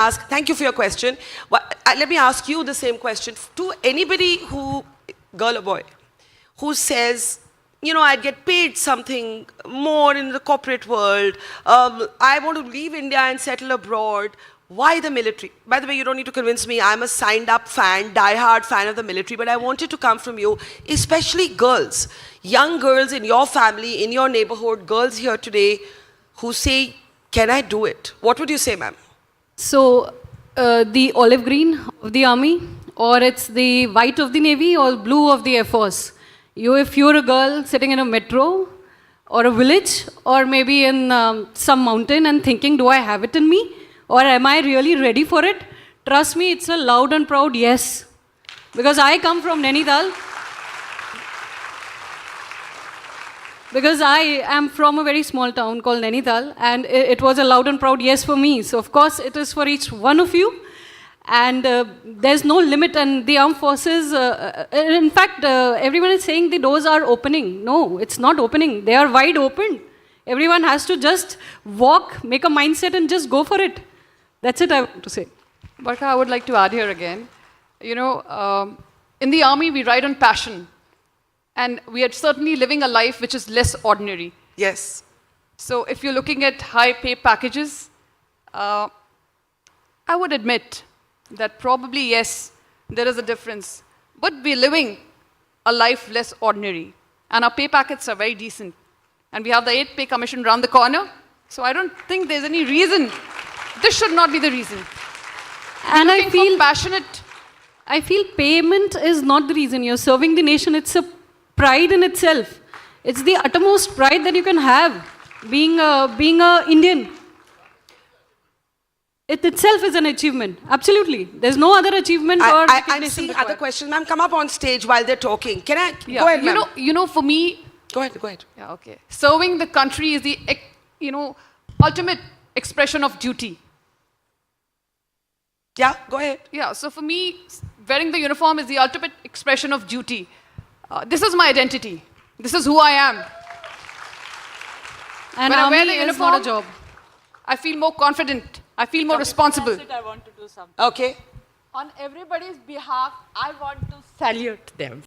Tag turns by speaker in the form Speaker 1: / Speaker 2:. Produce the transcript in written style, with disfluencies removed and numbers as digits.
Speaker 1: Thank you for your question. Let me ask you the same question. To anybody who, girl or boy, who says, you know, I'd get paid something more in the corporate world, I want to leave India and settle abroad, why the military? By the way, you don't need to convince me, I'm a signed up fan, die-hard fan of the military, but I want it to come from you, especially girls, young girls in your family, in your neighborhood, girls here today who say, can I do it? What would you say, ma'am?
Speaker 2: So, the olive green of the army, or it's the white of the navy, or blue of the Air Force. If you're a girl sitting in a metro, or a village, or maybe in some mountain and thinking, do I have it in me? Or am I really ready for it? Trust me, it's a loud and proud yes. Because I come from Nainital. Because I am from a very small town called Nainital, and it was a loud and proud yes for me. So of course it is for each one of you, and there's no limit. And the armed forces, in fact, everyone is saying the doors are opening. No, it's not opening. They are wide open. Everyone has to just walk, make a mindset, and just go for it. That's it I want to say.
Speaker 3: But I would like to add here again. You know, in the army we ride on passion. And we are certainly living a life which is less ordinary.
Speaker 1: Yes.
Speaker 3: So if you're looking at high pay packages, I would admit that probably, yes, there is a difference. But we're living a life less ordinary. And our pay packets are very decent. And we have the 8th pay commission around the corner. So I don't think there's any reason. This should not be the reason.
Speaker 2: And I feel
Speaker 3: passionate.
Speaker 2: I feel payment is not the reason. You're serving the nation. It's a pride in itself. It's the uttermost pride that you can have, being a Indian. It itself is an achievement. Absolutely. There's no other achievement or
Speaker 1: I'm seeing other questions. Ma'am, come up on stage while they're talking. Can I?
Speaker 3: Yeah.
Speaker 1: Go ahead, ma'am.
Speaker 3: You know, for me...
Speaker 1: Go ahead.
Speaker 3: Yeah, okay. Serving the country is the, ultimate expression of duty.
Speaker 1: Yeah, go ahead.
Speaker 3: Yeah, so for me, wearing the uniform is the ultimate expression of duty. This is my identity. This is who I am.
Speaker 2: And
Speaker 3: when I wear the
Speaker 2: is
Speaker 3: uniform,
Speaker 2: not a job.
Speaker 3: I feel more confident. I feel more responsible.
Speaker 4: That's it, I want to do something.
Speaker 1: Okay.
Speaker 4: On everybody's behalf, I want to salute them.